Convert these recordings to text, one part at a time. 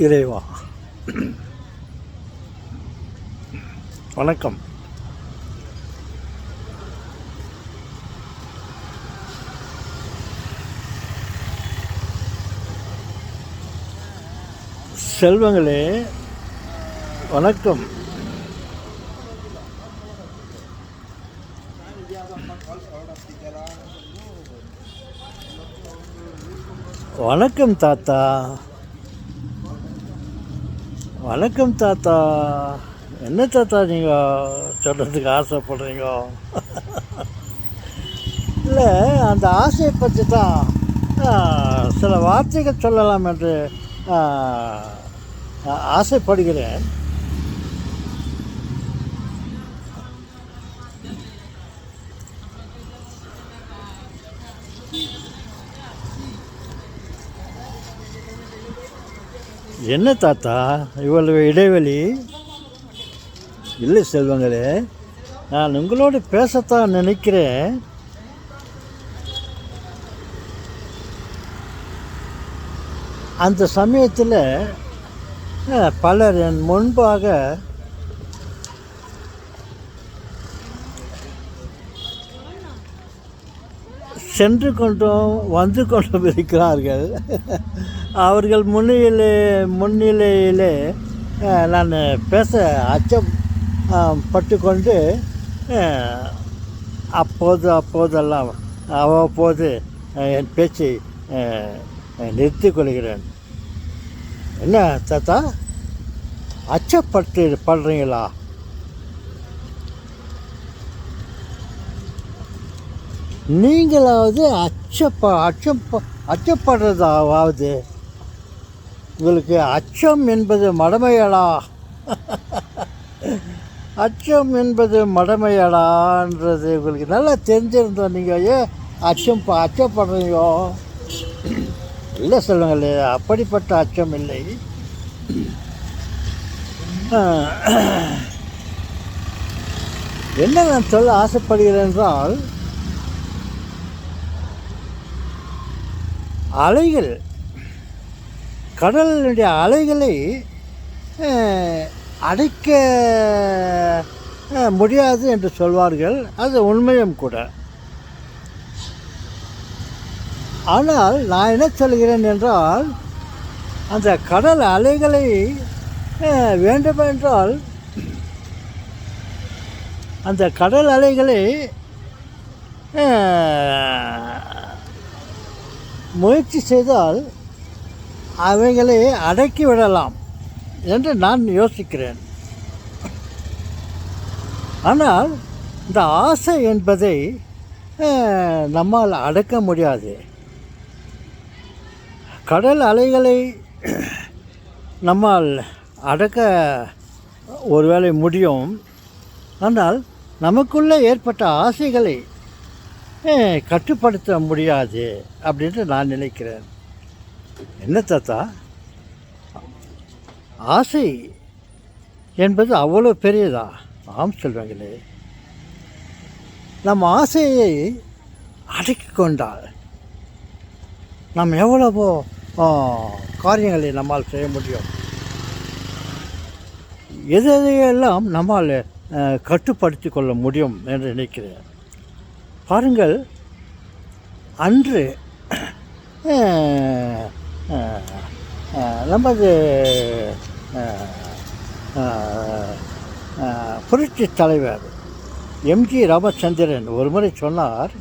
இறைவா வணக்கம். செல்வங்களே வணக்கம். வணக்கம் தாத்தா. வணக்கம் தாத்தா. என்ன தாத்தா நீங்கள் சொல்கிறதுக்கு ஆசைப்படுறீங்க? இல்லை, அந்த ஆசையை பற்றி தான் சில வார்த்தைகள் சொல்லலாம் என்று ஆசைப்படுகிறேன். என்ன தாத்தா இவ்வளவு இடைவெளி? இல்லை செல்வங்களே, நான் உங்களோடு பேசத்தான் நினைக்கிறேன். அந்த சமயத்தில் பலர் என் முன்பாக சென்று கொண்டும் வந்து கொண்டும் இருக்கிறார்கள். அவர்கள் முன்னிலையிலே நான் பேச அச்சப்பட்டு கொண்டு அப்போதெல்லாம் அவ்வப்போது என் பேச்சை நிறுத்திக் கொள்கிறேன். என்ன தாத்தா படுறீங்களா? நீங்களாவது அச்சப்படுறதாவது? உங்களுக்கு அச்சம் என்பது மடமையடா. அச்சம் என்பது மடமையடான்றது உங்களுக்கு நல்லா தெரிஞ்சிருந்தோம். நீங்கள் ஏன் அச்சப்படுறீங்க? இல்லை சொல்லுங்களே, அப்படிப்பட்ட அச்சம் இல்லை. என்ன நான் சொல்ல ஆசைப்படுகிறேன் என்றால், அலைகள், கடலினுடைய அலைகளை அடைக்க முடியாது என்று சொல்வார்கள். அது உண்மையும் கூட. ஆனால் நான் என்ன சொல்கிறேன் என்றால், அந்த கடல் அலைகளை வேண்டுமென்றால் அந்த கடல் அலைகளை முயற்சி செய்தால் அவைகளை அடக்கி விடலாம் என்று நான் யோசிக்கிறேன். ஆனால் இந்த ஆசை என்பதை நம்மால் அடக்க முடியாது. கடல் அலைகளை நம்மால் அடக்க ஒருவேளை முடியும். ஆனால் நமக்குள்ளே ஏற்பட்ட ஆசைகளை கட்டுப்படுத்த முடியாது அப்படின்ட்டு நான் நினைக்கிறேன். என்ன தாத்தா, ஆசை என்பது அவ்வளோ பெரியதா? ஆம் செல்வங்களே, நம் ஆசையை அடக்கி கொண்டால் நாம் எவ்வளவோ காரியங்களை நம்மால் செய்ய முடியும். எதையெல்லாம் நம்மால் கட்டுப்படுத்தி கொள்ள முடியும் என்று நினைக்கிறேன். பாருங்கள், அன்று நமது புரட்சி தலைவர் எம்ஜி ராமச்சந்திரன் ஒரு முறை சொன்னார்,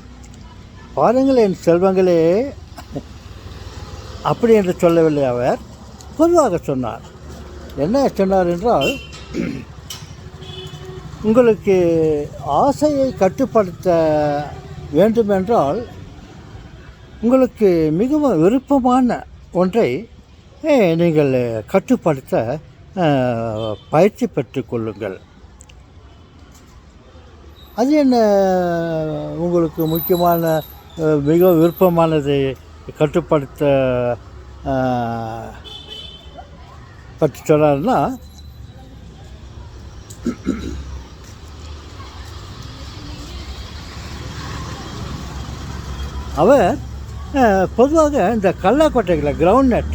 பாருங்கள் என் செல்வங்களே, அப்படி என்று சொல்லவில்லை. அவர் பொதுவாக சொன்னார். என்ன சொன்னார் என்றால், உங்களுக்கு ஆசையை கட்டுப்படுத்த வேண்டுமென்றால் உங்களுக்கு மிகவும் விருப்பமான ஒன்றை நீங்கள் கட்டுப்படுத்த பயிற்சி பெற்றுக்கொள்ளுங்கள். அது என்ன உங்களுக்கு முக்கியமான மிக விருப்பமானதை கட்டுப்படுத்த பற்றி சொன்னார்னா, அவர் பொதுவாக இந்த கடலக்கொட்டைகளை கிரவுண்ட் நட்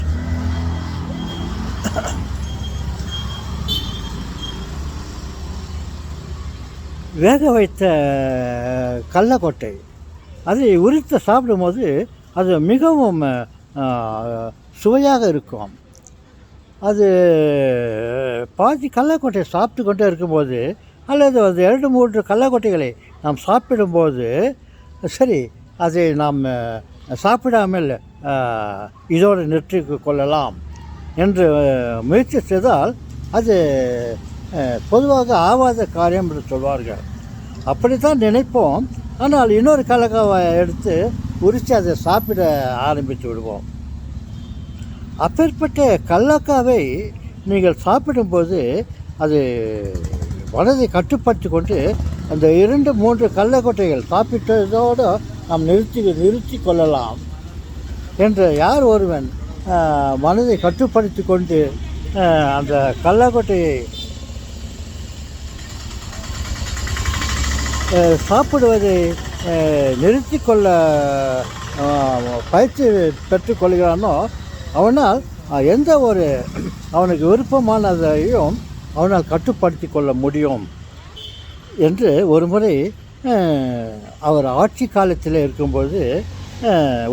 வேக வைத்த கடலக்கொட்டை அதை உரித்து சாப்பிடும்போது அது மிகவும் சுவையாக இருக்கும். அது பாதி கடலக்கொட்டையை சாப்பிட்டு கொண்டே இருக்கும்போது அல்லது அது 2-3 கடலக்கொட்டைகளை நாம் சாப்பிடும்போது சரி அதை நாம் சாப்பிடாமல் இதோடு நிறுத்தி கொள்ளலாம் என்று முயற்சி செய்தால் அது பொதுவாக ஆகாத காரியம் என்று சொல்வார்கள். அப்படித்தான் நினைப்போம். ஆனால் இன்னொரு கடலக்காவை எடுத்து உரித்து அதை சாப்பிட ஆரம்பித்து விடுவோம். அப்பேற்பட்ட கடலக்காவை நீங்கள் சாப்பிடும்போது அது மனதை கட்டுப்படுத்தி கொண்டு அந்த 2-3 கடலக்கொட்டைகள் சாப்பிட்டதோடு நாம் நிறுத்தி கொள்ளலாம் என்று யார் ஒருவன் மனதை கட்டுப்படுத்தி கொண்டு அந்த கடலக்கொட்டையை சாப்பிடுவதை நிறுத்தி கொள்ள பயிற்சி பெற்றுக்கொள்கிறானோ அவனால் எந்த ஒரு அவனுக்கு விருப்பமானதையும் அவனால் கட்டுப்படுத்தி கொள்ள முடியும் என்று ஒரு முறை அவர் ஆட்சி காலத்தில் இருக்கும்போது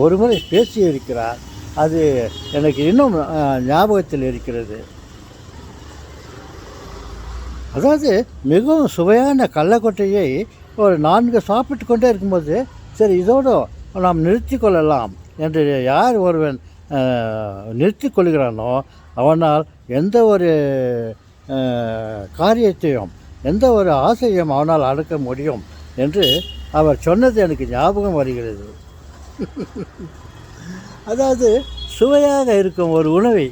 ஒரு முறை பேசியிருக்கிறார். அது எனக்கு இன்னும் ஞாபகத்தில் இருக்கிறது. அதாவது மிகவும் சுவையான கடலக்கொட்டையை ஒரு 4 சாப்பிட்டு கொண்டே இருக்கும்போது சரி இதோடு நாம் நிறுத்தி கொள்ளலாம் என்று யார் ஒருவன் நிறுத்தி கொள்கிறானோ அவனால் எந்த ஒரு காரியத்தையும் எந்த ஒரு ஆசையும் அவனால் அடக்க முடியும் என்று அவர் சொன்னது எனக்கு ஞாபகம் வருகிறது. அதாவது சுவையாக இருக்கும் ஒரு உணவை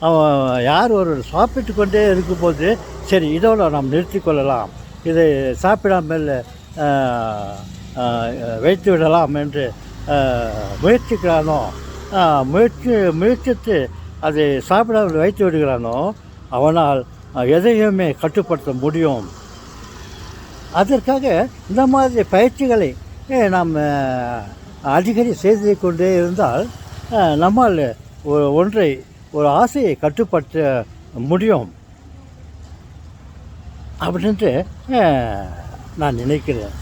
அவன் யார் ஒரு சாப்பிட்டு கொண்டே இருக்கும்போது சரி இதோடு நாம் நிறுத்தி கொள்ளலாம், இதை சாப்பிடாமல் வைத்து விடலாம் என்று முயற்சிக்கிறானோ முயற்சித்து அதை சாப்பிடாமல் வைத்து விடுகிறானோ அவனால் எதையுமே கட்டுப்படுத்த முடியும். அதற்காக இந்த மாதிரி பயிற்சிகளை நாம் அடிக்கடி செய்து கொண்டே இருந்தால் நம்மால் ஒரு ஆசையை கட்டுப்படுத்த முடியும் அப்படின்ட்டு நான் நினைக்கிறேன்.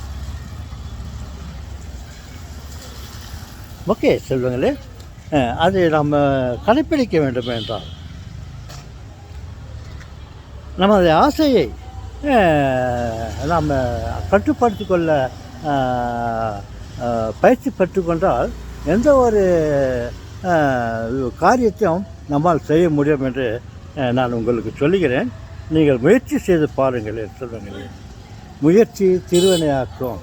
ஓகே செல்வங்களே, அதை நம்ம கடைப்பிடிக்க வேண்டும் என்றால் நமது ஆசையை நாம் கட்டுப்படுத்தி கொள்ள பயிற்சி பெற்றுக்கொண்டால் எந்த ஒரு காரியத்தையும் நம்மால் செய்ய முடியும் என்று நான் உங்களுக்கு சொல்லுகிறேன். நீங்கள் முயற்சி செய்து பாருங்கள் சொல்லுங்கள். முயற்சி திருவினையாக்கும்.